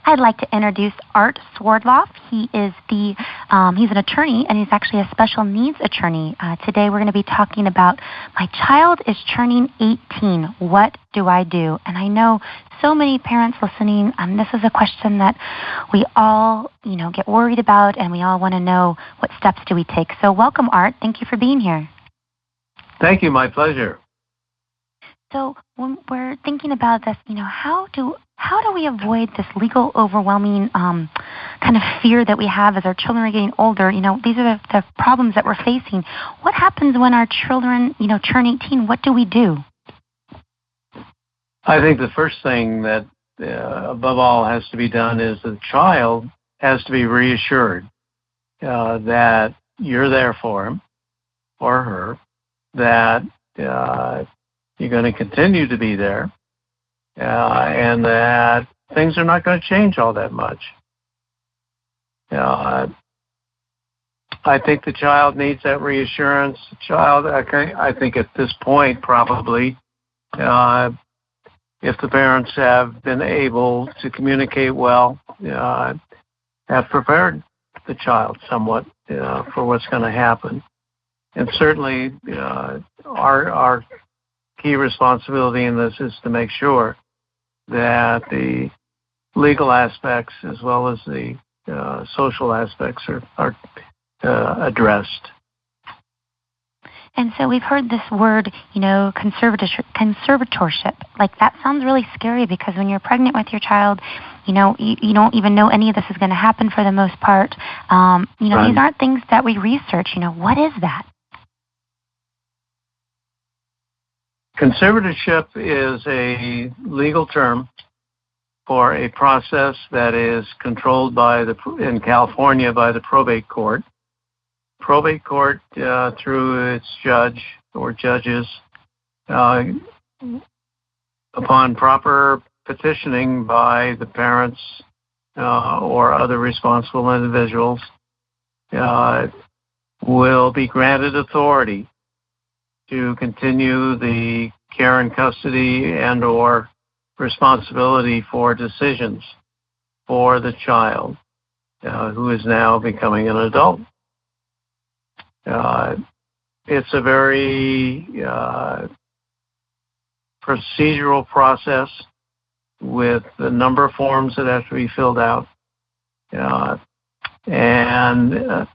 I'd like to introduce Art Swerdloff. He's an attorney, and he's actually a special needs attorney. Today we're going to be talking about my child is turning 18. What do I do? And I know so many parents listening, this is a question that we all, get worried about, and we all want to know what steps do we take. So welcome, Art. Thank you for being here. Thank you. My pleasure. So when we're thinking about this, how do we avoid this legal overwhelming kind of fear that we have as our children are getting older? These are the problems that we're facing. What happens when our children, turn 18? What do we do? I think the first thing that, above all, has to be done is the child has to be reassured that you're there for him or her, that you're going to continue to be there, and that things are not going to change all that much. I think the child needs that reassurance. The child, I think at this point, probably, if the parents have been able to communicate well, have prepared the child somewhat for what's going to happen. And certainly our key responsibility in this is to make sure that the legal aspects as well as the social aspects are addressed. And so we've heard this word, conservatorship. Like, that sounds really scary because when you're pregnant with your child, you don't even know any of this is going to happen for the most part. Right. These aren't things that we research. What is that? Conservatorship is a legal term for a process that is controlled in California by the probate court. Probate court, through its judge or judges, upon proper petitioning by the parents or other responsible individuals, will be granted authority to continue the care and custody and or responsibility for decisions for the child who is now becoming an adult. It's a very procedural process with a number of forms that have to be filled out, and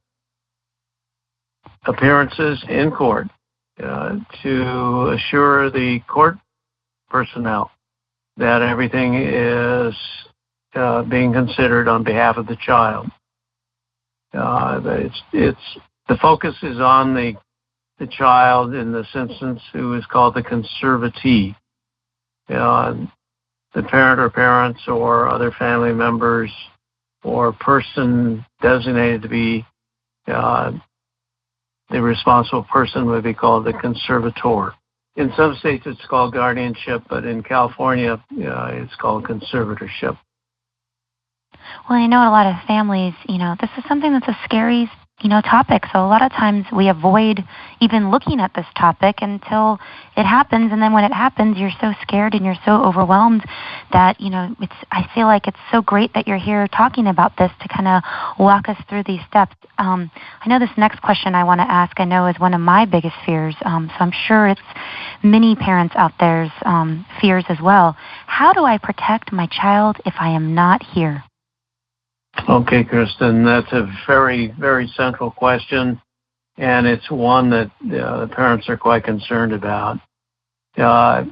appearances in court to assure the court personnel that everything is being considered on behalf of the child. The focus is on the child in this instance, who is called the conservatee. The parent or parents or other family members or person designated to be the responsible person would be called the conservator. In some states it's called guardianship, but in California it's called conservatorship. Well, I know a lot of families, this is something that's a scary, topic. So a lot of times we avoid even looking at this topic until it happens. And then when it happens, you're so scared and you're so overwhelmed that, I feel like it's so great that you're here talking about this to kind of walk us through these steps. I know this next question I want to ask, I know is one of my biggest fears. So I'm sure it's many parents out there's fears as well. How do I protect my child if I am not here? Okay, Kristen, that's a very, very central question, and it's one that the parents are quite concerned about. The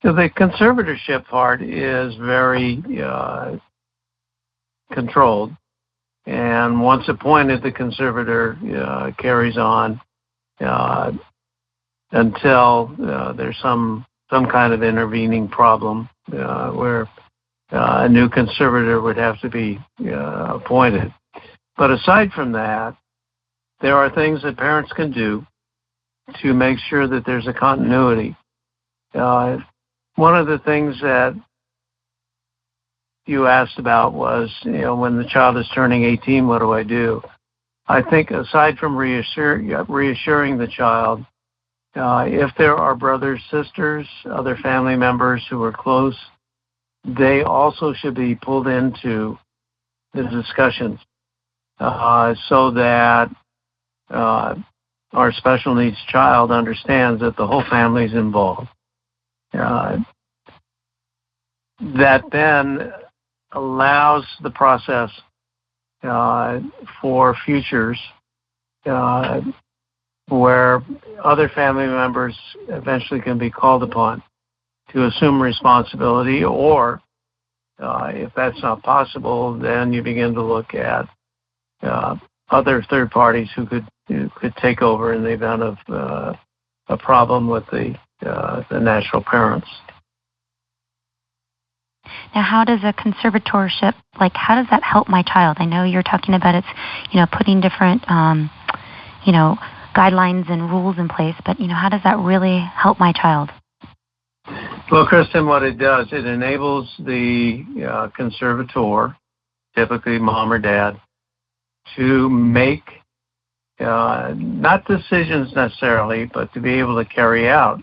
conservatorship part is very controlled, and once appointed, the conservator carries on until there's some kind of intervening problem where a new conservator would have to be appointed. But aside from that, there are things that parents can do to make sure that there's a continuity. One of the things that you asked about was, when the child is turning 18, what do I do? I think aside from reassuring the child, if there are brothers, sisters, other family members who are close they also should be pulled into the discussions so that our special needs child understands that the whole family is involved. That then allows the process for futures where other family members eventually can be called upon to assume responsibility, or if that's not possible, then you begin to look at other third parties who could take over in the event of a problem with the natural parents. Now, how does a conservatorship, how does that help my child? I know you're talking about it's, putting different, guidelines and rules in place, but, how does that really help my child? Well, Kristen, what it does, it enables the conservator, typically mom or dad, to make not decisions necessarily, but to be able to carry out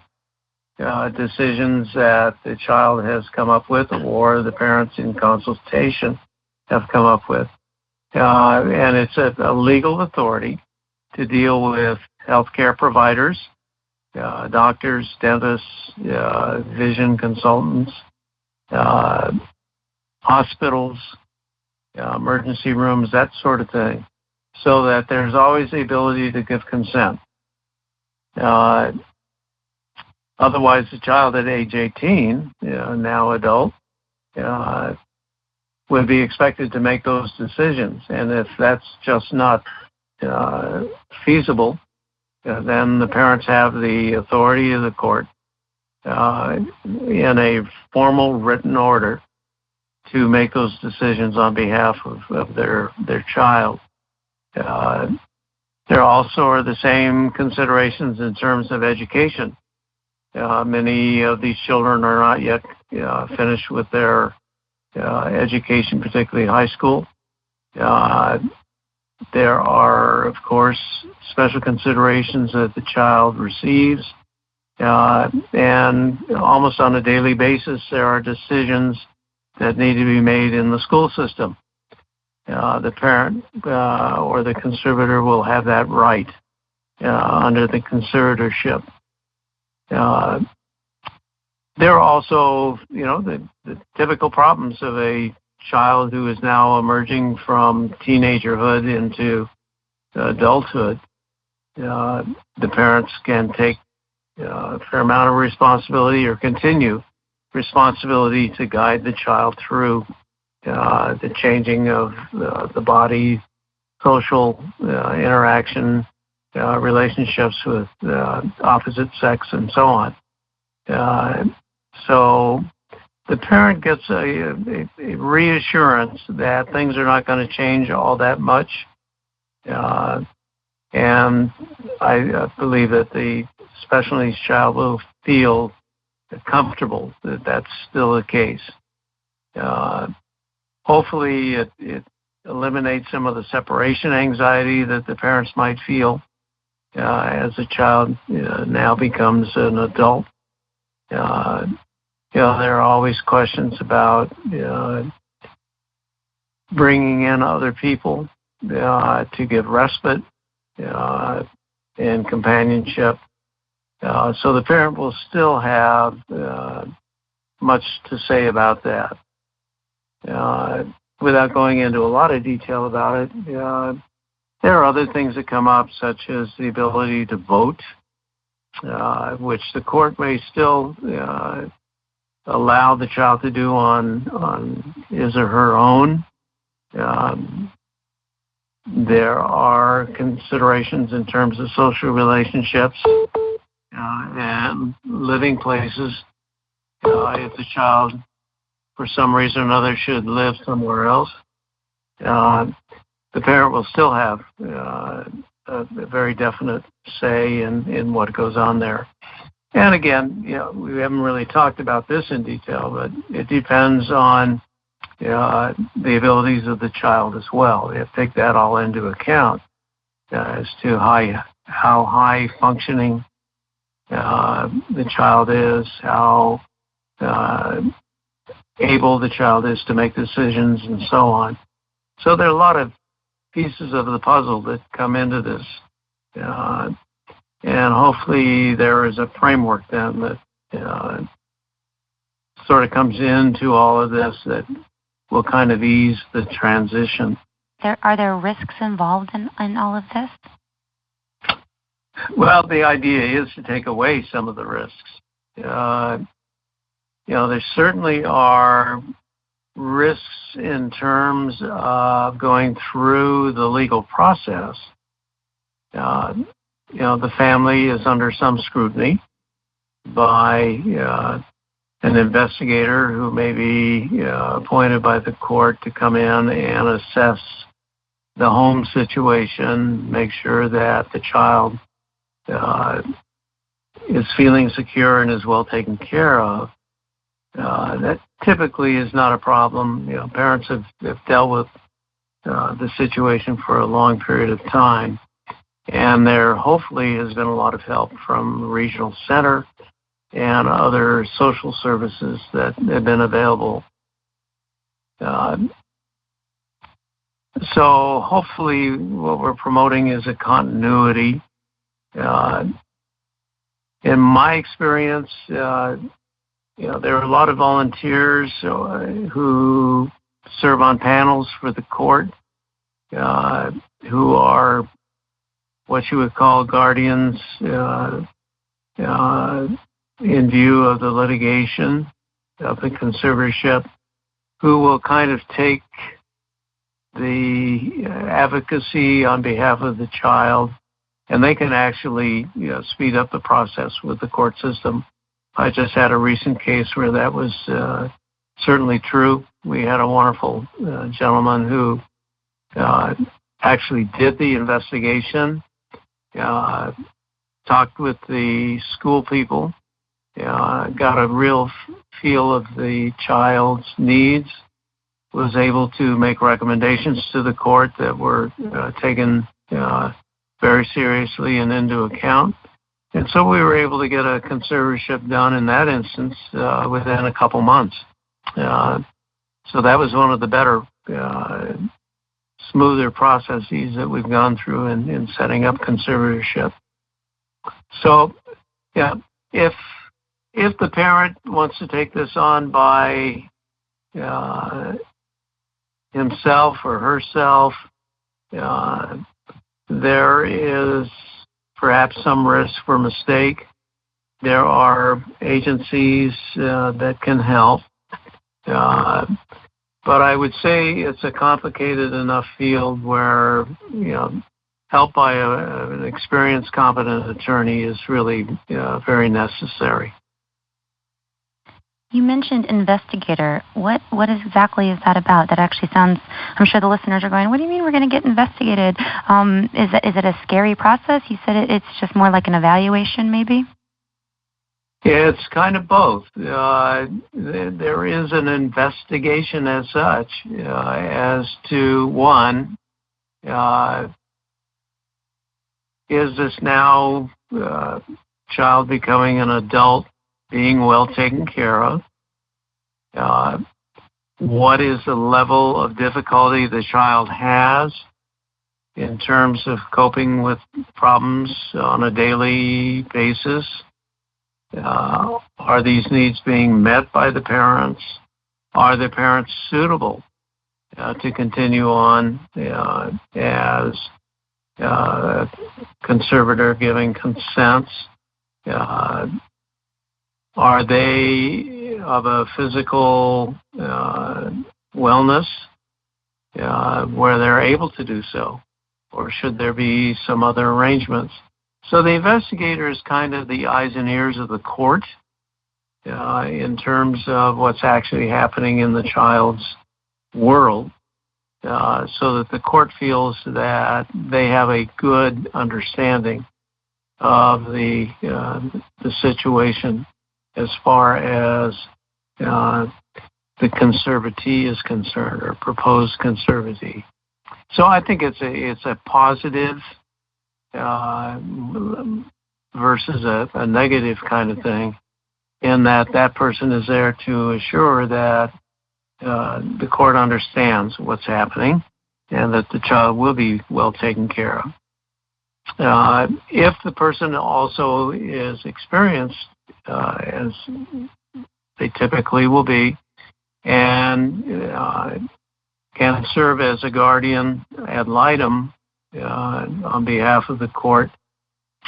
decisions that the child has come up with or the parents in consultation have come up with. And it's a legal authority to deal with healthcare providers, doctors, dentists, vision consultants, hospitals, emergency rooms, that sort of thing, so that there's always the ability to give consent. Otherwise, the child at age 18, now adult, would be expected to make those decisions. And if that's just not feasible, then the parents have the authority of the court in a formal written order to make those decisions on behalf of their child. There also are the same considerations in terms of education. Many of these children are not yet finished with their education, particularly high school. There are, of course, special considerations that the child receives. And almost on a daily basis, there are decisions that need to be made in the school system. The parent or the conservator will have that right under the conservatorship. There are also, the typical problems of a child who is now emerging from teenagerhood into adulthood. The parents can take a fair amount of responsibility or continue responsibility to guide the child through the changing of the body, social interaction, relationships with opposite sex, and so on. So the parent gets a reassurance that things are not going to change all that much. And I believe that the special needs child will feel comfortable that that's still the case. Hopefully it eliminates some of the separation anxiety that the parents might feel as the child now becomes an adult. There are always questions about bringing in other people to give respite and companionship. So the parent will still have much to say about that. Without going into a lot of detail about it, there are other things that come up, such as the ability to vote, which the court may still allow the child to do on his or her own. There are considerations in terms of social relationships and living places. If the child, for some reason or another, should live somewhere else, the parent will still have a very definite say in what goes on there. And again, we haven't really talked about this in detail, but it depends on the abilities of the child as well. You have to take that all into account as to how high functioning the child is, how able the child is to make decisions and so on. So there are a lot of pieces of the puzzle that come into this. And hopefully there is a framework then that sort of comes into all of this that will kind of ease the transition. Are there risks involved in all of this? Well, the idea is to take away some of the risks. There certainly are risks in terms of going through the legal process. The family is under some scrutiny by an investigator who may be appointed by the court to come in and assess the home situation, make sure that the child is feeling secure and is well taken care of. That typically is not a problem. Parents have dealt with the situation for a long period of time, and there hopefully has been a lot of help from the regional center and other social services that have been available. So hopefully what we're promoting is a continuity. In my experience, there are a lot of volunteers who serve on panels for the court, who are what you would call guardians in view of the litigation of the conservatorship, who will kind of take the advocacy on behalf of the child, and they can actually speed up the process with the court system. I just had a recent case where that was certainly true. We had a wonderful gentleman who actually did the investigation, talked with the school people, got a real feel of the child's needs, was able to make recommendations to the court that were taken very seriously and into account. And so we were able to get a conservatorship done in that instance within a couple months. So that was one of the better, smoother processes that we've gone through in setting up conservatorship. So, yeah, if the parent wants to take this on by himself or herself, there is perhaps some risk for mistake. There are agencies that can help. But I would say it's a complicated enough field where, help by an experienced, competent attorney is really very necessary. You mentioned investigator. What exactly is that about? That actually sounds, I'm sure the listeners are going, what do you mean we're going to get investigated? Is it a scary process? You said it's just more like an evaluation maybe? Yeah, it's kind of both. There is an investigation as such as to, one, is this now child becoming an adult, being well taken care of? What is the level of difficulty the child has in terms of coping with problems on a daily basis? Are these needs being met by the parents? Are the parents suitable to continue on as conservator giving consents? Are they of a physical wellness where they're able to do so? Or should there be some other arrangements? So the investigator is kind of the eyes and ears of the court in terms of what's actually happening in the child's world, so that the court feels that they have a good understanding of the situation as far as the conservatee is concerned, or proposed conservatee. So I think it's a positive versus a negative kind of thing, in that person is there to assure that the court understands what's happening and that the child will be well taken care of. If the person also is experienced, as they typically will be, and can serve as a guardian ad litem on behalf of the court,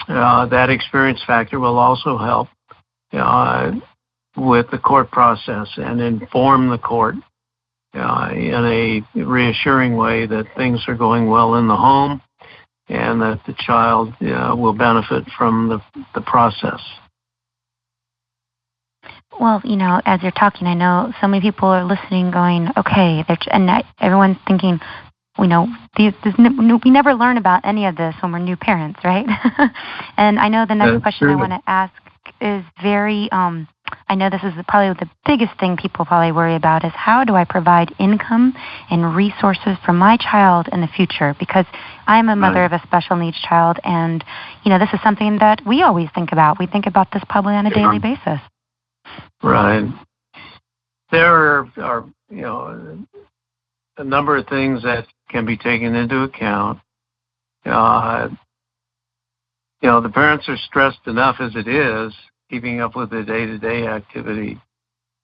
that experience factor will also help with the court process and inform the court in a reassuring way that things are going well in the home and that the child will benefit from the process. Well, as you're talking, I know so many people are listening going, okay, and everyone's thinking, we never learn about any of this when we're new parents, right? And I know the next question I want to ask is very, I know this is probably the biggest thing people probably worry about is how do I provide income and resources for my child in the future? Because I'm a mother of a special needs child, and, this is something that we always think about. We think about this probably on a daily basis. Right. There are a number of things that can be taken into account. The parents are stressed enough as it is, keeping up with the day-to-day activity.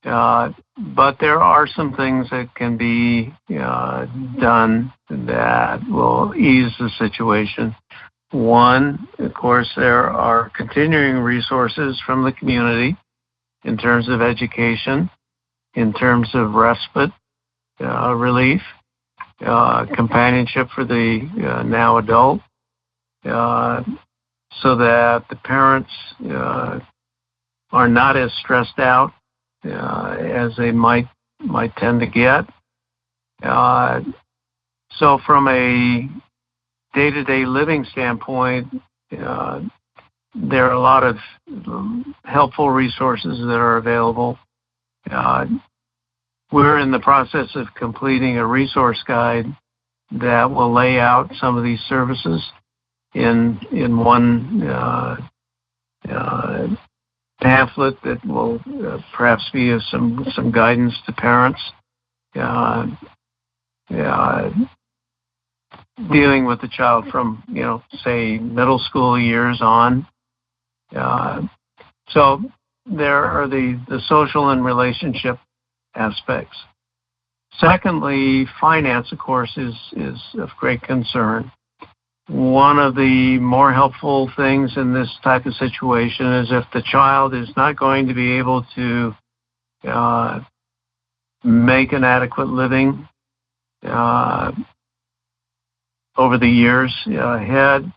But there are some things that can be done that will ease the situation. One, of course, there are continuing resources from the community in terms of education, in terms of respite, relief, companionship for the now adult, so that the parents are not as stressed out as they might tend to get. So from a day-to-day living standpoint, there are a lot of helpful resources that are available. We're in the process of completing a resource guide that will lay out some of these services in one pamphlet that will perhaps be of some guidance to parents dealing with the child from, say, middle school years on. So there are the social and relationship aspects. Secondly, finance, of course, is of great concern. One of the more helpful things in this type of situation is if the child is not going to be able to make an adequate living over the years ahead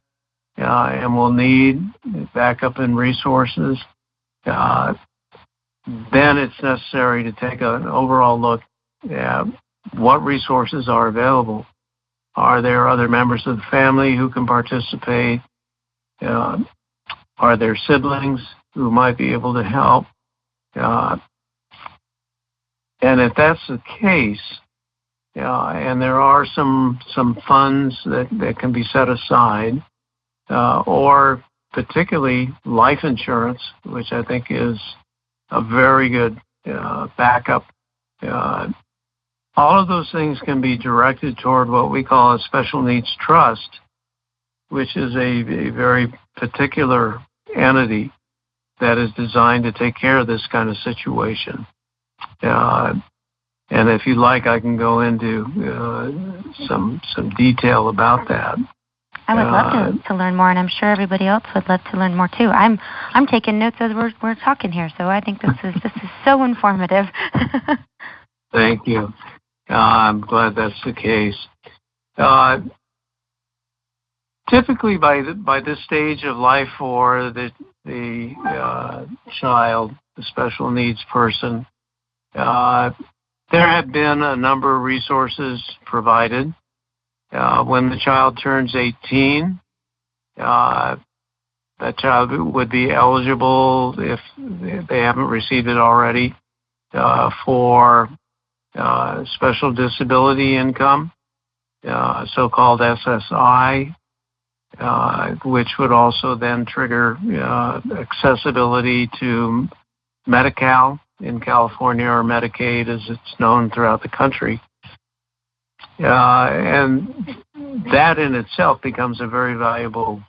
and will need backup and resources, then it's necessary to take an overall look at what resources are available. Are there other members of the family who can participate? Are there siblings who might be able to help? And if that's the case, and there are some funds that can be set aside, or particularly life insurance, which I think is a very good backup. All of those things can be directed toward what we call a special needs trust, which is a very particular entity that is designed to take care of this kind of situation. And if you like, I can go into some detail about that. I would love to learn more, and I'm sure everybody else would love to learn more too. I'm taking notes as we're talking here, so I think this is so informative. Thank you. I'm glad that's the case. Typically, by this stage of life for the child, the special needs person, there have been a number of resources provided. When the child turns 18, that child would be eligible, if they haven't received it already, for special disability income, so-called SSI, which would also then trigger accessibility to Medi-Cal in California, or Medicaid as it's known throughout the country. And that in itself becomes a very valuable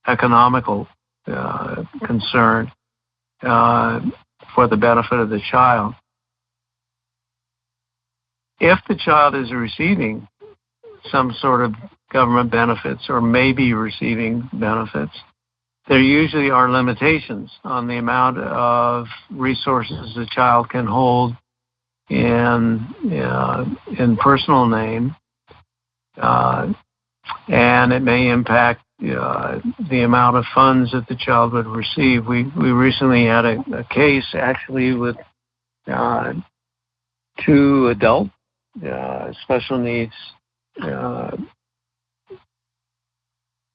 economical concern for the benefit of the child. If the child is receiving some sort of government benefits or may be receiving benefits, there usually are limitations on the amount of resources the child can hold in personal name, and it may impact the amount of funds that the child would receive. We recently had a case actually with two adult special needs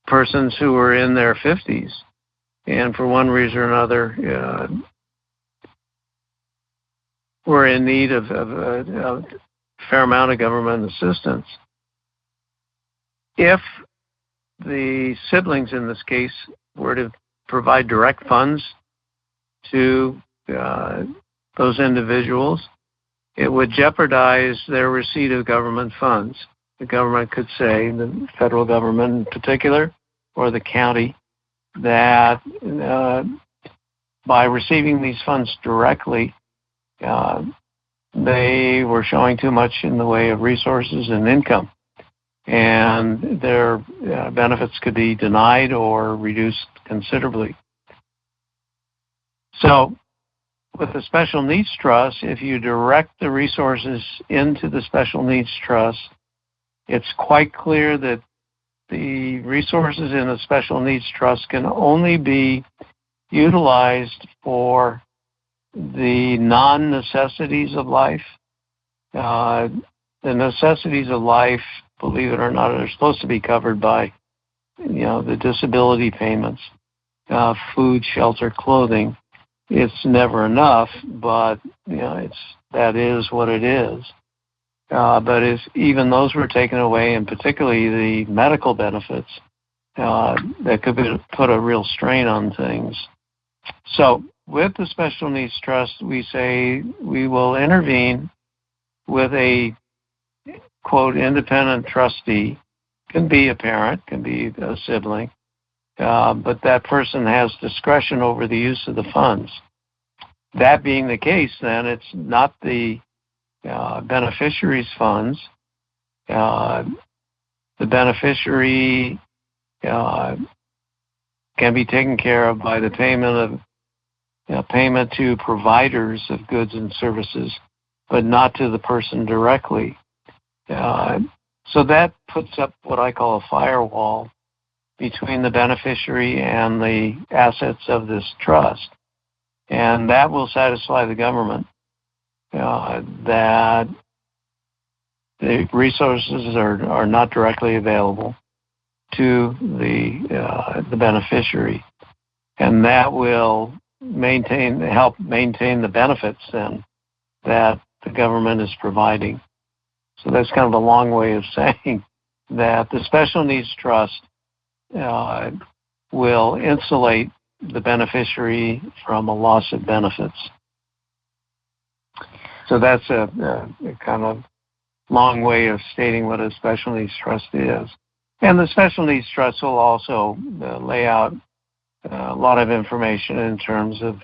persons who were in their 50s, and for one reason or another were in need of a fair amount of government assistance. If the siblings in this case were to provide direct funds to those individuals, it would jeopardize their receipt of government funds. The government could say, the federal government in particular, or the county, that by receiving these funds directly, they were showing too much in the way of resources and income, and their benefits could be denied or reduced considerably. So with the Special Needs Trust, if you direct the resources into the Special Needs Trust, it's quite clear that the resources in the Special Needs Trust can only be utilized for the non-necessities of life. The necessities of life, believe it or not, are supposed to be covered by, the disability payments, food, shelter, clothing. It's never enough, but that is what it is. But if even those were taken away, and particularly the medical benefits, that could put a real strain on things. So with the Special Needs Trust, we say we will intervene with a, quote, independent trustee. Can be a parent, can be a sibling, but that person has discretion over the use of the funds. That being the case, then it's not the beneficiary's funds. The beneficiary can be taken care of by the payment to providers of goods and services, but not to the person directly. So that puts up what I call a firewall between the beneficiary and the assets of this trust. And that will satisfy the government that the resources are not directly available to the beneficiary. And that will help maintain the benefits then that the government is providing. So that's kind of a long way of saying that the Special Needs Trust will insulate the beneficiary from a loss of benefits. So that's a kind of long way of stating what a Special Needs Trust is. And the Special Needs Trust will also lay out a lot of information in terms of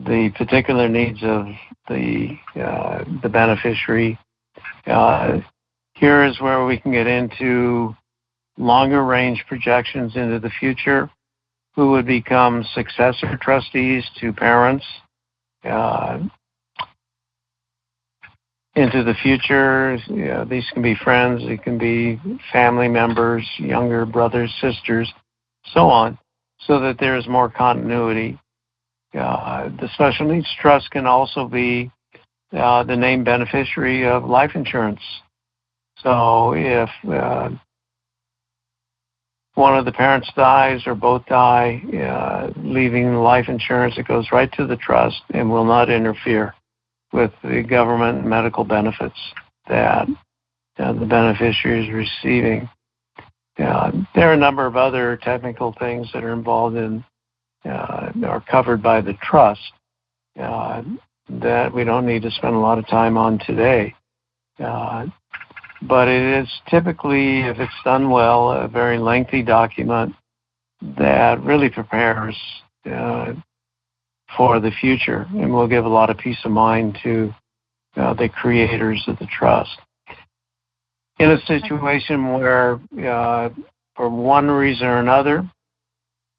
the particular needs of the beneficiary. Here is where we can get into longer range projections into the future, who would become successor trustees to parents into the future. These can be friends, it can be family members, younger brothers, sisters, so on, so that there is more continuity. The Special Needs Trust can also be the named beneficiary of life insurance. So if one of the parents dies or both die, leaving life insurance, it goes right to the trust and will not interfere with the government medical benefits that the beneficiary is receiving. There are a number of other technical things that are involved in, are covered by the trust. that we don't need to spend a lot of time on today. But it is typically, if it's done well, a very lengthy document that really prepares for the future and will give a lot of peace of mind to the creators of the trust. In a situation where, for one reason or another,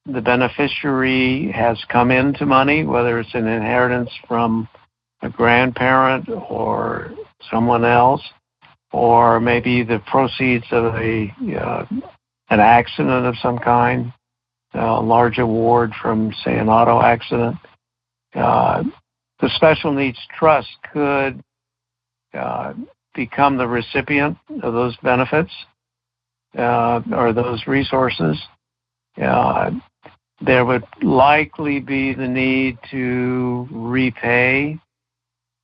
the beneficiary has come into money, whether it's an inheritance from a grandparent or someone else, or maybe the proceeds of an accident of some kind, a large award from, say, an auto accident. The Special Needs Trust could become the recipient of those benefits or those resources. There would likely be the need to repay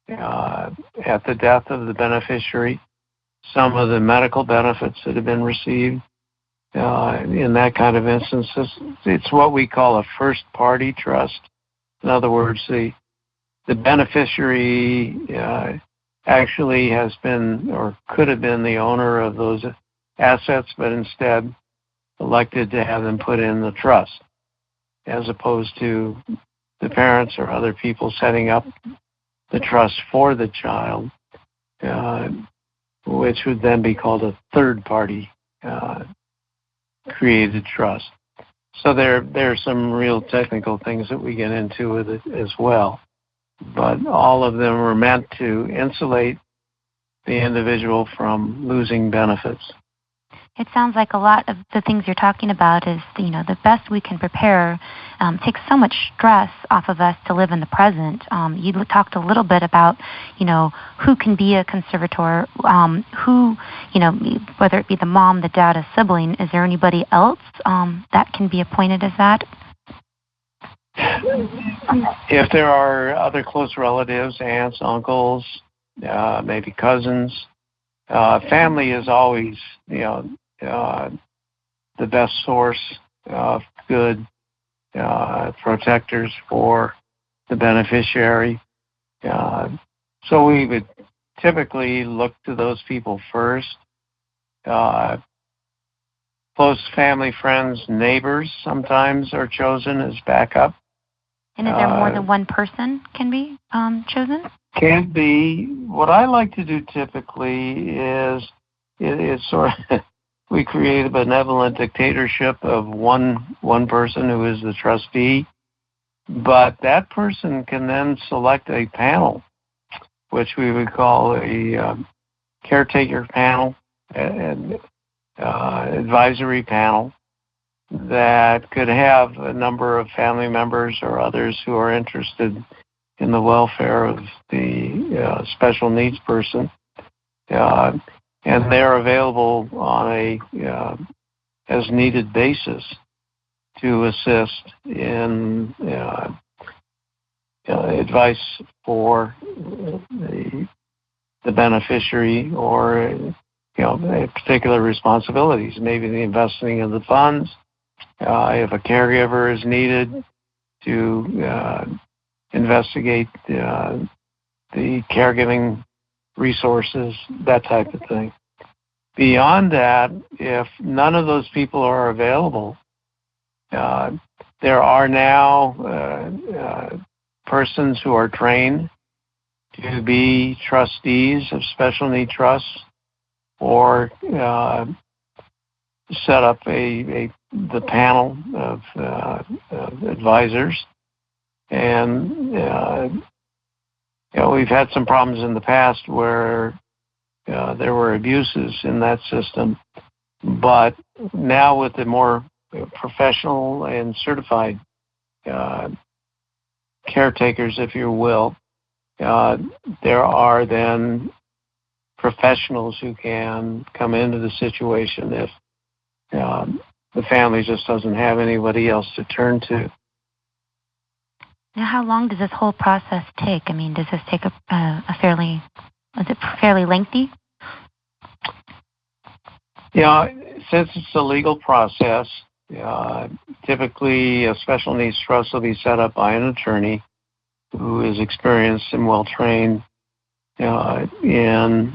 at the death of the beneficiary some of the medical benefits that have been received. In that kind of instances, it's what we call a first-party trust. In other words, the beneficiary actually has been or could have been the owner of those assets, but instead elected to have them put in the trust, as opposed to the parents or other people setting up the trust for the child, which would then be called a third-party created trust. So there are some real technical things that we get into with it as well. But all of them were meant to insulate the individual from losing benefits. It sounds like a lot of the things you're talking about is, the best we can prepare takes so much stress off of us to live in the present. You talked a little bit about, who can be a conservator, who, whether it be the mom, the dad, a sibling. Is there anybody else that can be appointed as that? If there are other close relatives, aunts, uncles, maybe cousins, family is always, the best source of good protectors for the beneficiary. So we would typically look to those people first. Close family, friends, neighbors sometimes are chosen as backup. And is there more than one person can be chosen? Can be. What I like to do typically is it's sort of we create a benevolent dictatorship of one person who is the trustee, but that person can then select a panel, which we would call a caretaker panel, an advisory panel, that could have a number of family members or others who are interested in the welfare of the special needs person. And they're available on a as needed basis to assist in advice for the beneficiary or particular responsibilities, maybe the investing of the funds, if a caregiver is needed to investigate the caregiving resources, that type of thing. Beyond that, if none of those people are available, there are now persons who are trained to be trustees of special need trusts or set up the panel of advisors. And we've had some problems in the past where there were abuses in that system, but now with the more professional and certified caretakers, if you will, there are then professionals who can come into the situation if the family just doesn't have anybody else to turn to. Now, how long does this whole process take? I mean, does this take is it fairly lengthy? Since it's a legal process, typically a special needs trust will be set up by an attorney who is experienced and well-trained in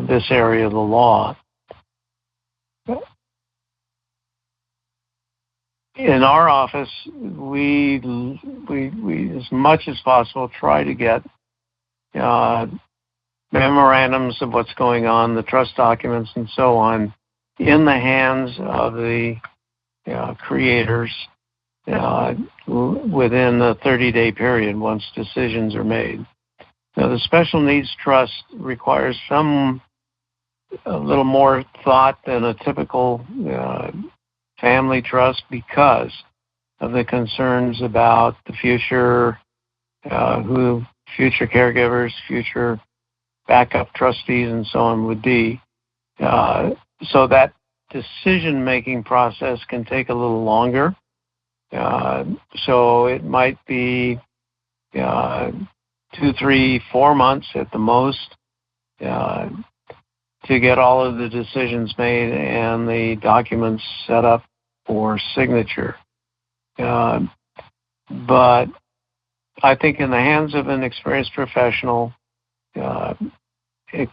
this area of the law. In our office, we as much as possible try to get memorandums of what's going on, the trust documents and so on, in the hands of the creators within a 30-day period once decisions are made. Now, the special needs trust requires a little more thought than a typical family trust because of the concerns about the future, who future caregivers, future backup trustees, and so on would be. So that decision-making process can take a little longer. So it might be 2, 3, 4 months at the most to get all of the decisions made and the documents set up for signature. But I think in the hands of an experienced professional, it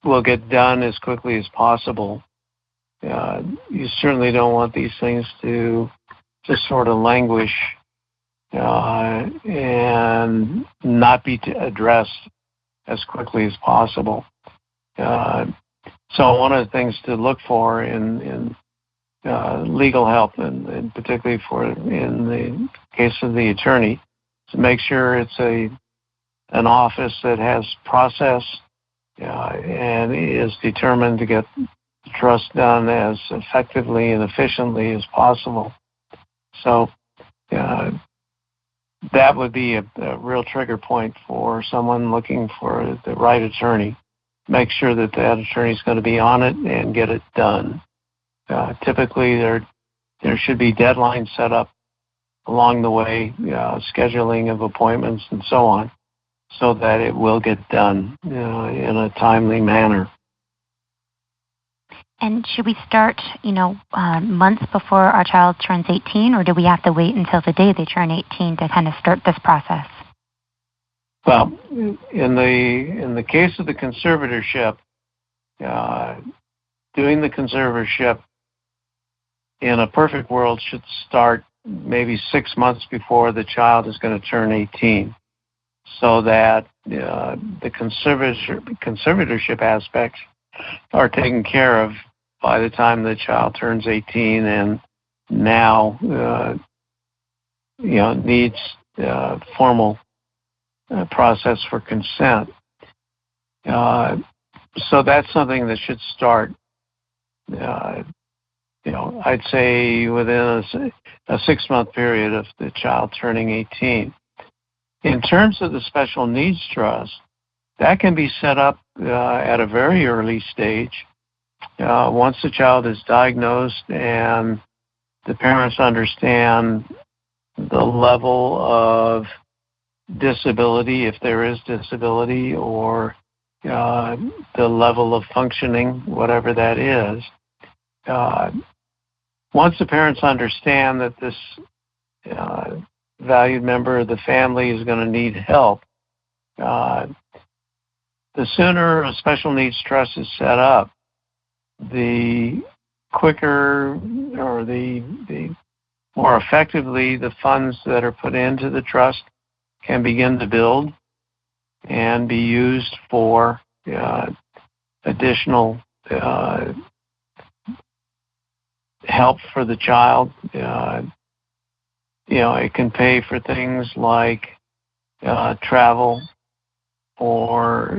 will get done as quickly as possible. You certainly don't want these things to just sort of languish and not be addressed as quickly as possible. So one of the things to look for in legal help, and particularly in the case of the attorney, to make sure it's an office that has process and is determined to get the trust done as effectively and efficiently as possible. So that would be a real trigger point for someone looking for the right attorney. Make sure that attorney is going to be on it and get it done. Typically, there should be deadlines set up along the way, scheduling of appointments and so on, so that it will get done in a timely manner. And should we start, months before our child turns 18, or do we have to wait until the day they turn 18 to kind of start this process? Well, in the case of the conservatorship, doing the conservatorship in a perfect world should start maybe 6 months before the child is going to turn 18, so that the conservatorship aspects are taken care of by the time the child turns 18 and now needs formal process for consent. So that's something that should start, I'd say within a 6-month period of the child turning 18. In terms of the special needs trust, that can be set up at a very early stage. Once the child is diagnosed and the parents understand the level of disability, if there is disability, or the level of functioning, whatever that is. Once the parents understand that this valued member of the family is going to need help, the sooner a special needs trust is set up, the quicker or the more effectively the funds that are put into the trust can begin to build and be used for additional help for the child. It can pay for things like travel or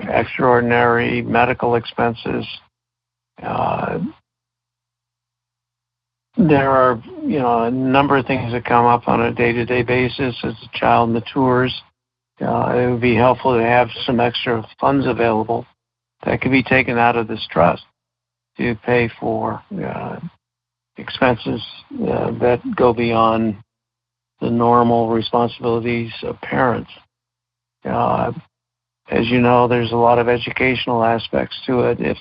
extraordinary medical expenses. There are, a number of things that come up on a day-to-day basis as the child matures. It would be helpful to have some extra funds available that can be taken out of this trust to pay for expenses that go beyond the normal responsibilities of parents. As you know, there's a lot of educational aspects to it. If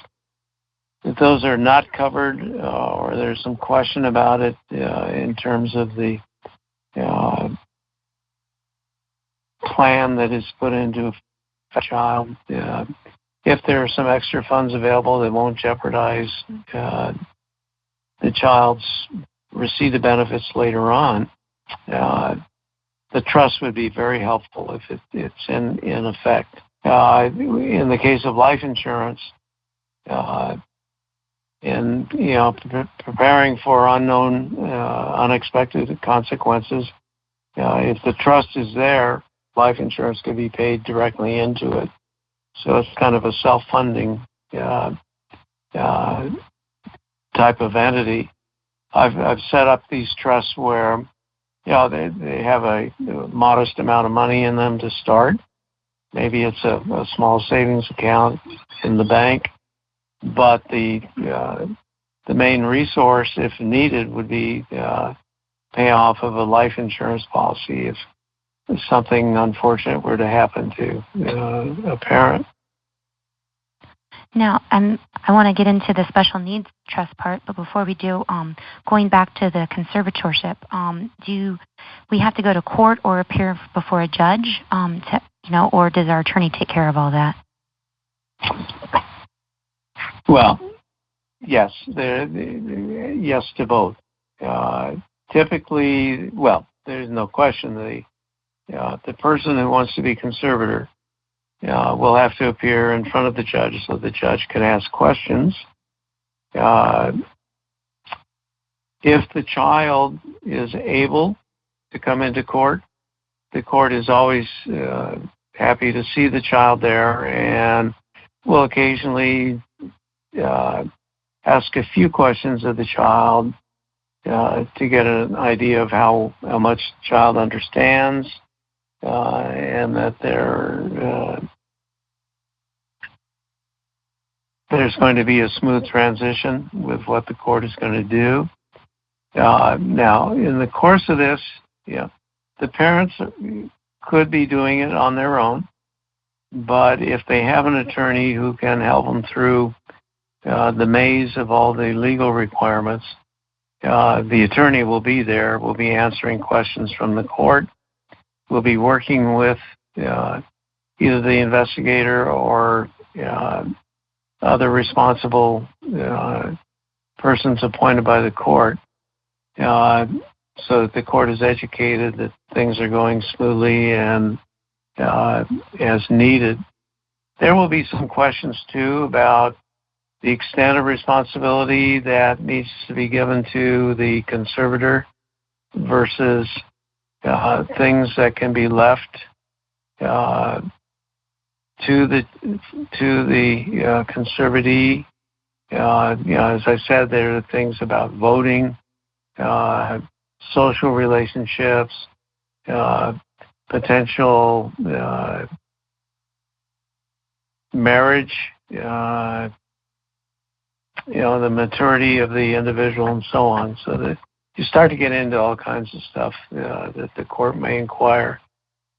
those are not covered or there's some question about it in terms of the plan that is put into a child. If there are some extra funds available that won't jeopardize the child's receipt of benefits later on, the trust would be very helpful if it's in effect. In the case of life insurance, in preparing for unknown, unexpected consequences, if the trust is there, life insurance could be paid directly into it. So it's kind of a self-funding type of entity. I've set up these trusts where they have a modest amount of money in them to start. Maybe it's a small savings account in the bank, but the main resource, if needed, would be payoff of a life insurance policy if something unfortunate were to happen to a parent. Now, I want to get into the special needs trust part, but before we do, going back to the conservatorship, do we have to go to court or appear before a judge, or does our attorney take care of all that? Well, yes, yes to both. Typically, there's no question the person who wants to be conservator will have to appear in front of the judge so the judge can ask questions. If the child is able to come into court, the court is always happy to see the child there and will occasionally ask a few questions of the child to get an idea of how much the child understands and that there's going to be a smooth transition with what the court is going to do. Now, in the course of this, the parents could be doing it on their own, but if they have an attorney who can help them through the maze of all the legal requirements, the attorney will be there, will be answering questions from the court, will be working with either the investigator or other responsible persons appointed by the court, so that the court is educated that things are going smoothly and as needed. There will be some questions, too, about the extent of responsibility that needs to be given to the conservator versus things that can be left to the conservatee. As I said, there are things about voting, social relationships, potential marriage, the maturity of the individual and so on. So that you start to get into all kinds of stuff that the court may inquire.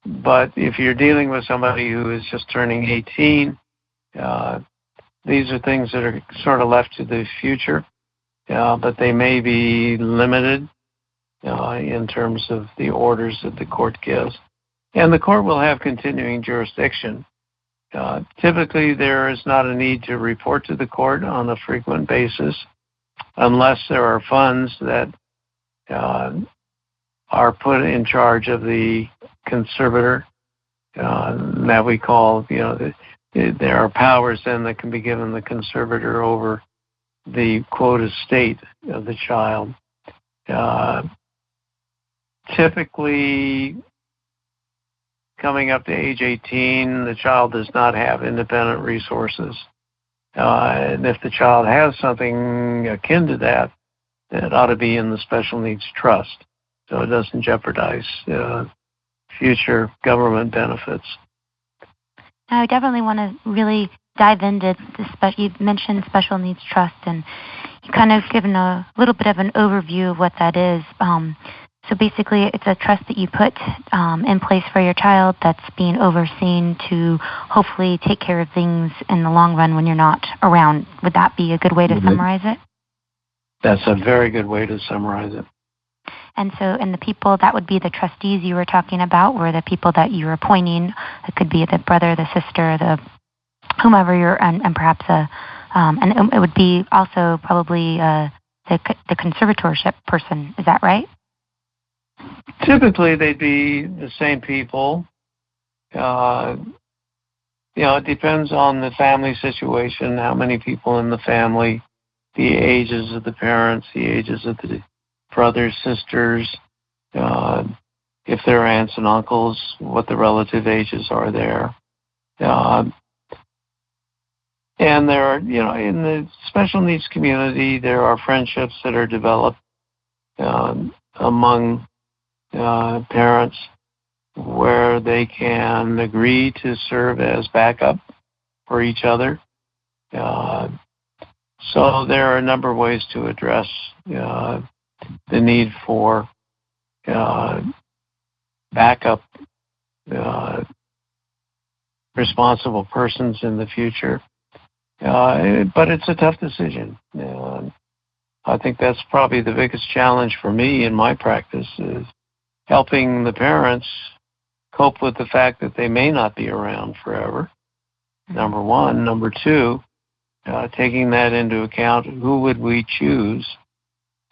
But if you're dealing with somebody who is just turning 18, these are things that are sort of left to the future, but they may be limited in terms of the orders that the court gives. And the court will have continuing jurisdiction. Typically, there is not a need to report to the court on a frequent basis unless there are funds that are put in charge of the conservator that we call, there are powers then that can be given the conservator over the quote estate of the child. Typically, coming up to age 18, the child does not have independent resources. And if the child has something akin to that, it ought to be in the special needs trust, so it doesn't jeopardize future government benefits. I definitely want to really dive into this. You mentioned special needs trust, and you kind of given a little bit of an overview of what that is. So basically, it's a trust that you put in place for your child that's being overseen to hopefully take care of things in the long run when you're not around. Would that be a good way to summarize it? That's a very good way to summarize it. And the people that would be the trustees you were talking about were the people that you were appointing. It could be the brother, the sister, the whomever and perhaps and it would be also probably the conservatorship person. Is that right? Typically, they'd be the same people. It depends on the family situation, how many people in the family, the ages of the parents, the ages of the brothers, sisters, if they're aunts and uncles, what the relative ages are there. And there are, in the special needs community, there are friendships that are developed among parents where they can agree to serve as backup for each other. So there are a number of ways to address the need for backup responsible persons in the future. But it's a tough decision. I think that's probably the biggest challenge for me in my practice is helping the parents cope with the fact that they may not be around forever, number one. Number two, taking that into account, who would we choose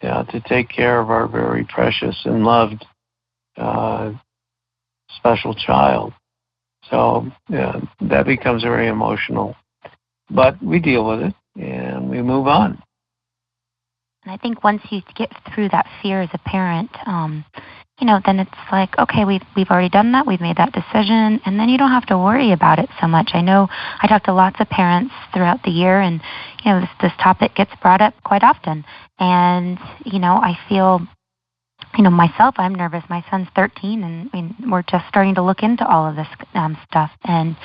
to take care of our very precious and loved special child? So that becomes very emotional. But we deal with it, and we move on. And I think once you get through that fear as a parent, then it's like, okay, we've already done that, we've made that decision, and then you don't have to worry about it so much. I know I talk to lots of parents throughout the year, and this topic gets brought up quite often. And I feel, myself, I'm nervous. My son's 13, and we're just starting to look into all of this stuff, and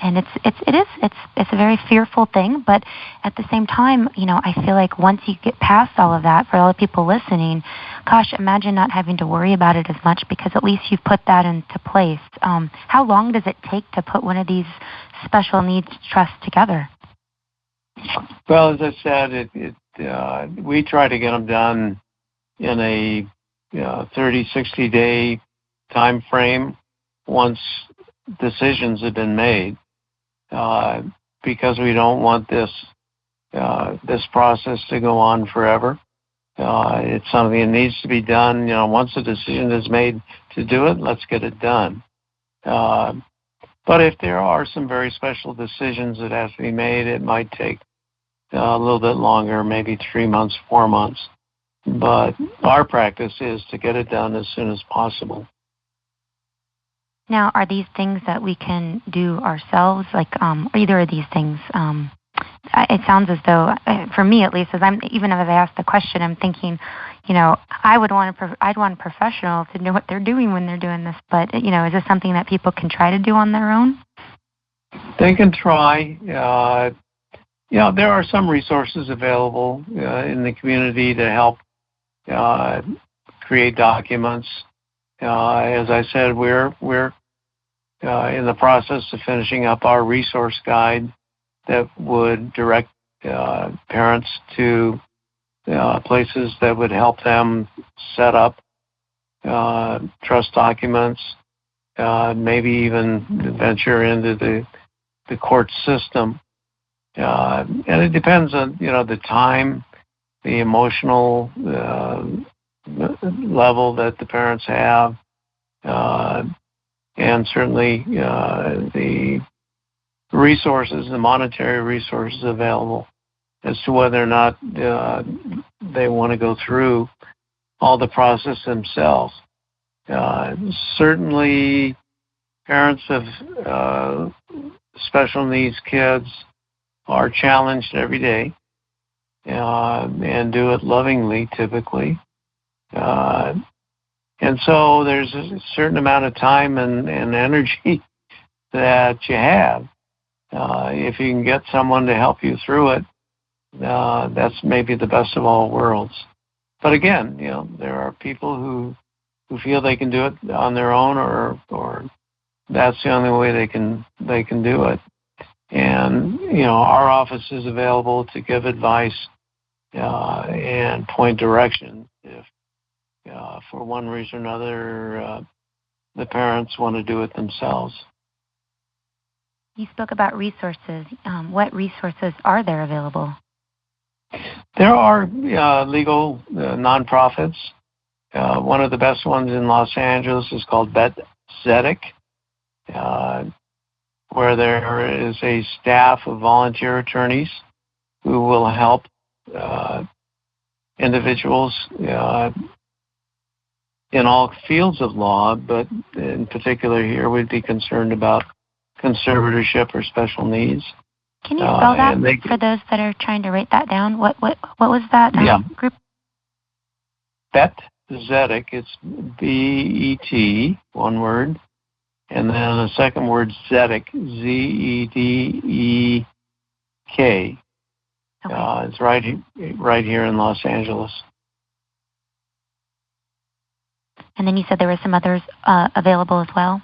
it's a very fearful thing. But at the same time, I feel like once you get past all of that, for all the people listening, gosh, imagine not having to worry about it as much because at least you've put that into place. How long does it take to put one of these special needs trusts together? Well, as I said, we try to get them done in a 30, 60-day time frame once decisions have been made, because we don't want this process to go on forever. It's something that needs to be done. Once a decision is made to do it, let's get it done. But if there are some very special decisions that have to be made, it might take a little bit longer, maybe 3 months, 4 months. But our practice is to get it done as soon as possible. Now, are these things that we can do ourselves? Like either of these things? It sounds as though, for me at least, even as I ask the question, I'm thinking, I'd want a professional to know what they're doing when they're doing this. But is this something that people can try to do on their own? They can try. There are some resources available in the community to help create documents. As I said, we're in the process of finishing up our resource guide that would direct parents to places that would help them set up trust documents, maybe even venture into the court system. And it depends on, the time, the emotional level that the parents have, and certainly the resources, the monetary resources available as to whether or not they want to go through all the process themselves. Certainly, parents of special needs kids are challenged every day and do it lovingly, typically. And so there's a certain amount of time and energy that you have. If you can get someone to help you through it, that's maybe the best of all worlds. But again, there are people who feel they can do it on their own, or that's the only way they can do it. And our office is available to give advice and point direction if for one reason or another, the parents want to do it themselves. You spoke about resources. What resources are there available? There are legal nonprofits. One of the best ones in Los Angeles is called BetZedek, where there is a staff of volunteer attorneys who will help individuals in all fields of law, but in particular here we'd be concerned about conservatorship or special needs. Can you spell that for those that are trying to write that down? What was that group? BetZedek, it's B-E-T, one word, and then the second word, Zedek, Z-E-D-E-K. Okay. It's right here in Los Angeles. And then you said there were some others available as well,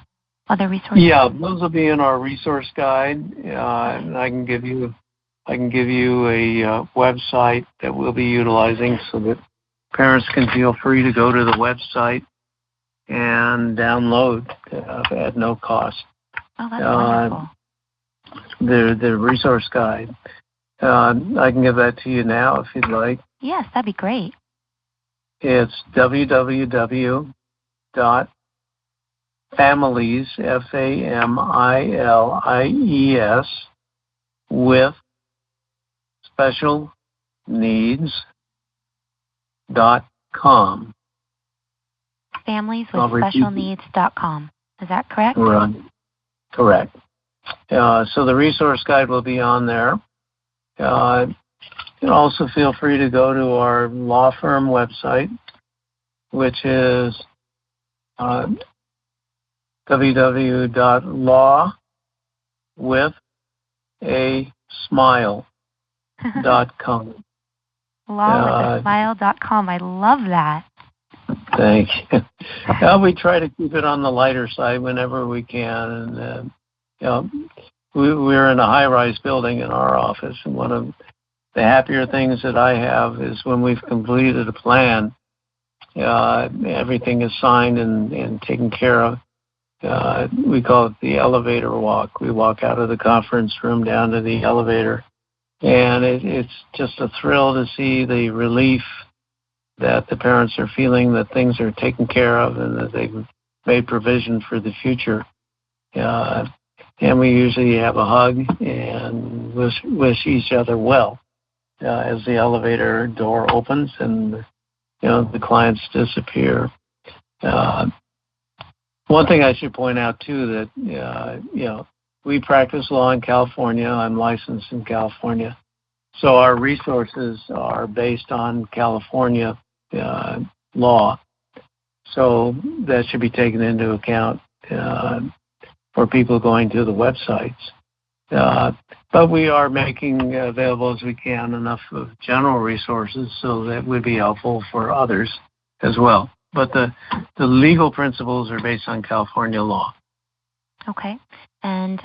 other resources? Yeah, those will be in our resource guide. And I can give you a website that we'll be utilizing so that parents can feel free to go to the website and download at no cost. Oh, that's wonderful. The resource guide. I can give that to you now if you'd like. Yes, that'd be great. It's www.families, F-A-M-I-L-I-E-S, with special needs.com. Familieswithspecialneeds.com. Is that correct? Right. Correct. So the resource guide will be on there. You can also feel free to go to our law firm website, which is www.lawwithasmile.com. Lawwithasmile.com. I love that. Thank you. We try to keep it on the lighter side whenever we can. And, we're in a high-rise building in our office, and one of the happier things that I have is when we've completed a plan, everything is signed and taken care of. We call it the elevator walk. We walk out of the conference room down to the elevator, and it's just a thrill to see the relief that the parents are feeling that things are taken care of and that they've made provision for the future. And we usually have a hug and wish each other well as the elevator door opens and the clients disappear. One thing I should point out too that we practice law in California. I'm licensed in California, so our resources are based on California law. So that should be taken into account for people going to the websites. But we are making available as we can enough of general resources so that would be helpful for others as well. But the legal principles are based on California law. Okay. And,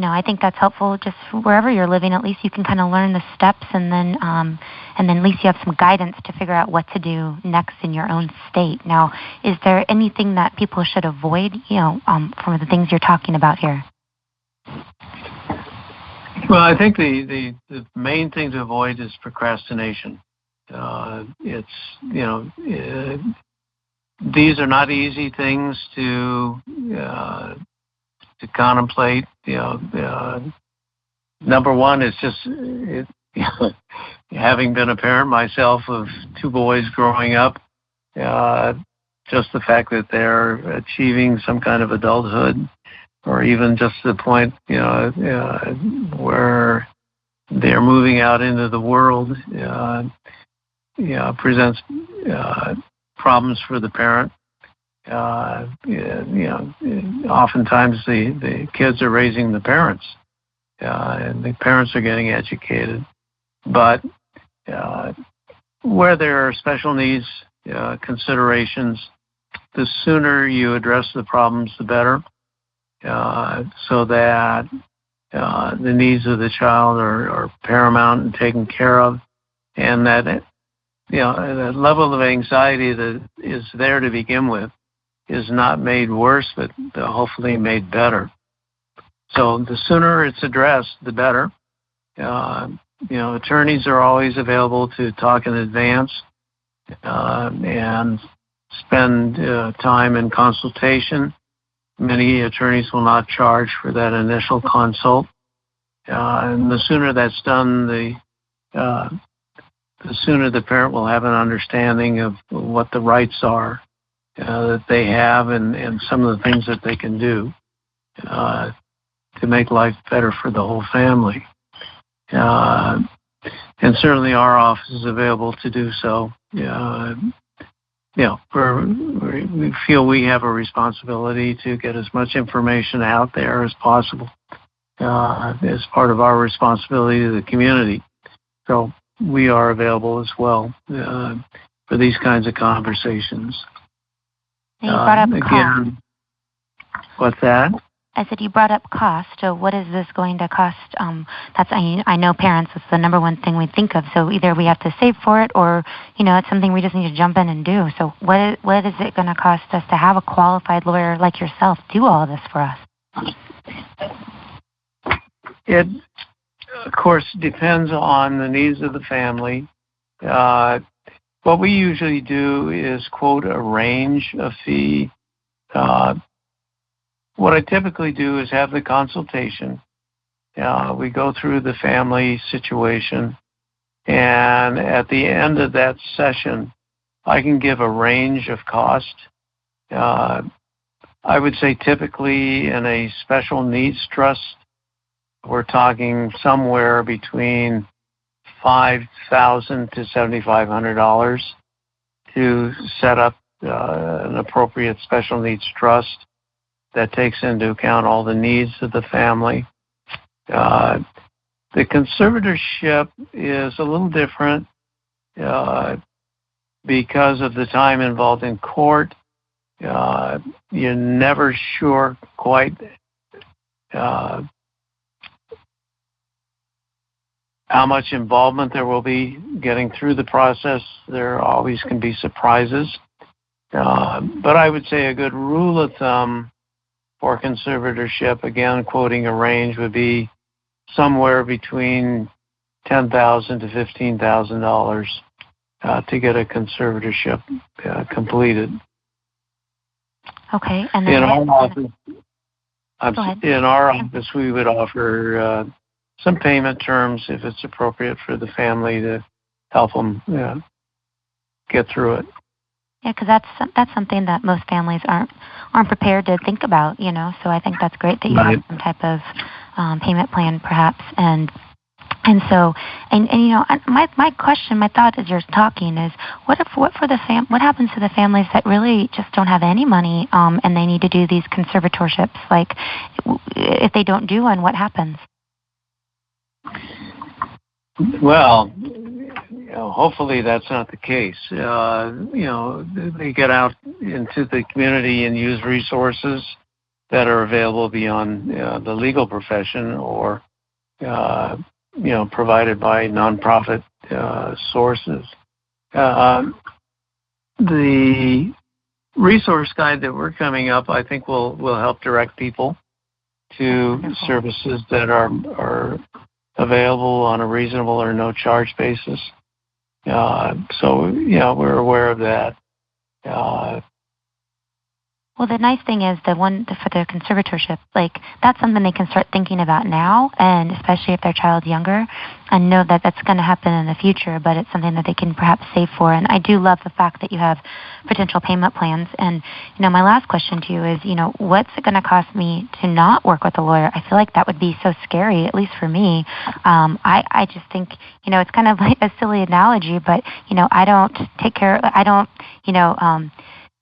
I think that's helpful just wherever you're living. At least you can kind of learn the steps and then at least you have some guidance to figure out what to do next in your own state. Now, is there anything that people should avoid, from the things you're talking about here? Well, I think the main thing to avoid is procrastination. These are not easy things to contemplate. Number one is just having been a parent myself of two boys growing up, just the fact that they're achieving some kind of adulthood, or even just the point, where they're moving out into the world, presents problems for the parent. Oftentimes the kids are raising the parents, and the parents are getting educated. But where there are special needs considerations, the sooner you address the problems, the better, so that the needs of the child are paramount and taken care of, and that the level of anxiety that is there to begin with is not made worse, but hopefully made better. So the sooner it's addressed, the better. Attorneys are always available to talk in advance and spend time in consultation. Many attorneys will not charge for that initial consult. And the sooner that's done, the sooner the parent will have an understanding of what the rights are that they have and some of the things that they can do to make life better for the whole family. And certainly our office is available to do so. We feel we have a responsibility to get as much information out there as possible as part of our responsibility to the community. So we are available as well for these kinds of conversations. And you brought up again, cost. What's that? I said you brought up cost. So what is this going to cost? I know parents, it's the number one thing we think of. So either we have to save for it or, it's something we just need to jump in and do. So what is it going to cost us to have a qualified lawyer like yourself do all of this for us? It, of course, depends on the needs of the family. What we usually do is quote a range of fee. What I typically do is have the consultation. We go through the family situation, and at the end of that session, I can give a range of cost. I would say typically in a special needs trust, we're talking somewhere between $5,000 to $7,500 to set up an appropriate special needs trust that takes into account all the needs of the family. The conservatorship is a little different because of the time involved in court. You're never sure quite how much involvement there will be getting through the process. There always can be surprises. But I would say a good rule of thumb for conservatorship, again, quoting a range, would be somewhere between $10,000 to $15,000 to get a conservatorship completed. Okay. And then in our office, we would offer some payment terms if it's appropriate for the family to help them get through it. Yeah, because that's something that most families aren't prepared to think about, So I think that's great that you have some type of payment plan, perhaps. And so my question, my thought as you're talking is, what happens to the families that really just don't have any money and they need to do these conservatorships? Like, if they don't do one, what happens? Well, hopefully that's not the case. They get out into the community and use resources that are available beyond the legal profession or, provided by nonprofit sources. The resource guide that we're coming up, I think, will help direct people to services that are available on a reasonable or no charge basis. We're aware of that. Well, the nice thing is for the conservatorship, that's something they can start thinking about now, and especially if their child's younger, and know that that's going to happen in the future, but it's something that they can perhaps save for. And I do love the fact that you have potential payment plans. And, my last question to you is, what's it going to cost me to not work with a lawyer? I feel like that would be so scary, at least for me. I just think, it's kind of like a silly analogy, but, I don't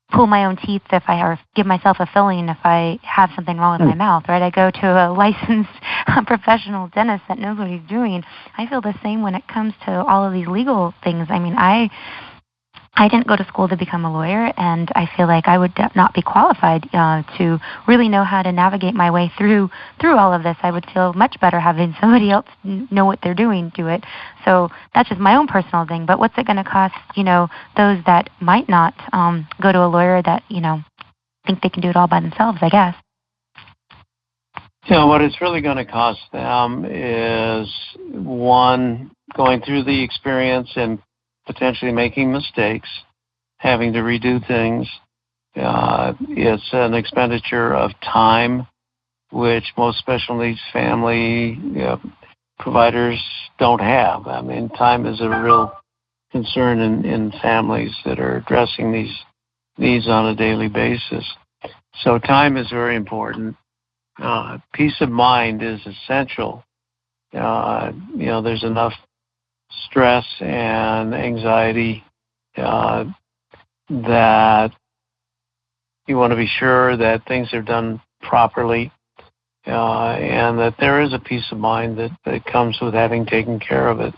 pull my own teeth or give myself a filling if I have something wrong with my mouth, right? I go to a licensed professional dentist that knows what he's doing. I feel the same when it comes to all of these legal things. I mean, I I didn't go to school to become a lawyer, and I feel like I would not be qualified to really know how to navigate my way through all of this. I would feel much better having somebody else know what they're doing do it. So that's just my own personal thing. But what's it going to cost, those that might not go to a lawyer that, think they can do it all by themselves, I guess? What it's really going to cost them is, one, going through the experience and potentially making mistakes, having to redo things. It's an expenditure of time, which most special needs family providers don't have. I mean, time is a real concern in families that are addressing these needs on a daily basis. So time is very important. Peace of mind is essential. There's enough stress and anxiety that you want to be sure that things are done properly and that there is a peace of mind that comes with having taken care of it.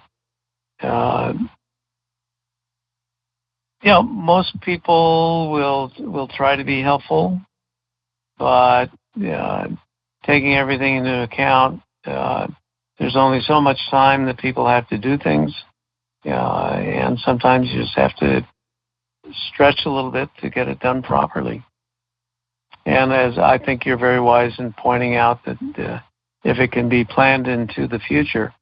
Most people will try to be helpful, but taking everything into account, there's only so much time that people have to do things, and sometimes you just have to stretch a little bit to get it done properly. And as I think you're very wise in pointing out that if it can be planned into the future,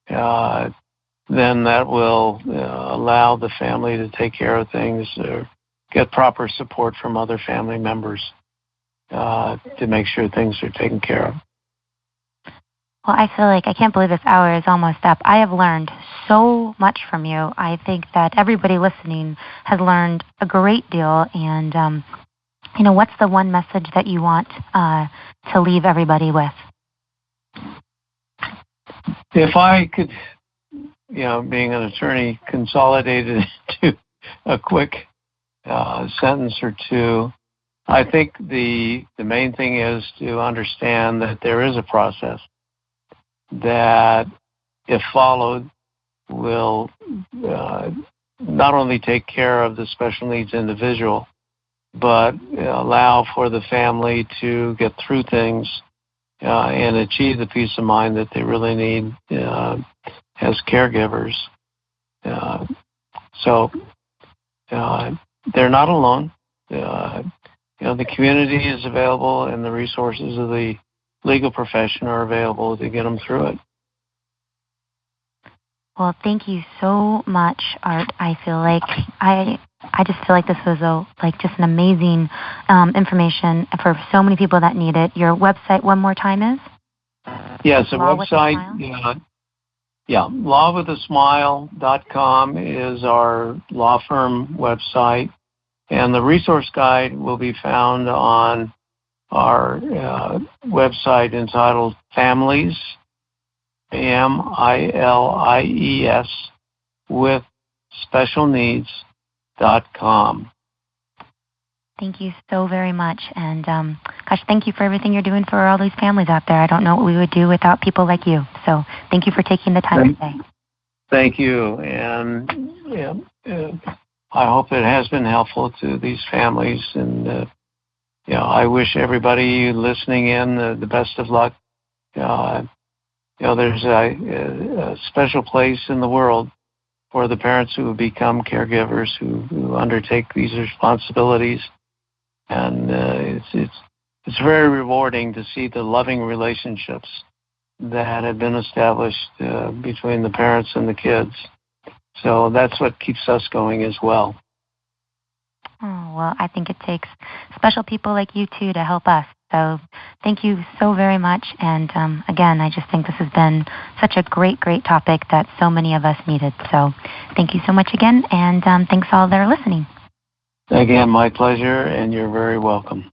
then that will allow the family to take care of things or get proper support from other family members to make sure things are taken care of. Well, I feel like I can't believe this hour is almost up. I have learned so much from you. I think that everybody listening has learned a great deal. And, what's the one message that you want to leave everybody with? If I could, being an attorney, consolidate it into a quick sentence or two, I think the main thing is to understand that there is a process that, if followed, will not only take care of the special needs individual, but allow for the family to get through things and achieve the peace of mind that they really need as caregivers. So they're not alone. The community is available, and the resources of the legal profession are available to get them through it. Well, thank you so much, Art. I feel like I just feel like this was just an amazing information for so many people that need it. Your website one more time is? Yes, the website. lawwithasmile.com is our law firm website, and the resource guide will be found on our website entitled Families, Milies, with specialneeds.com. Thank you so very much. And thank you for everything you're doing for all these families out there. I don't know what we would do without people like you. So thank you for taking the time today. Thank you. And I hope it has been helpful to these families. And I wish everybody listening in the best of luck. There's a special place in the world for the parents who have become caregivers, who undertake these responsibilities, and it's very rewarding to see the loving relationships that have been established between the parents and the kids. So that's what keeps us going as well. Oh, well, I think it takes special people like you, too, to help us. So thank you so very much. And again, I just think this has been such a great, great topic that so many of us needed. So thank you so much again. And thanks all that are listening. Again, my pleasure, and you're very welcome.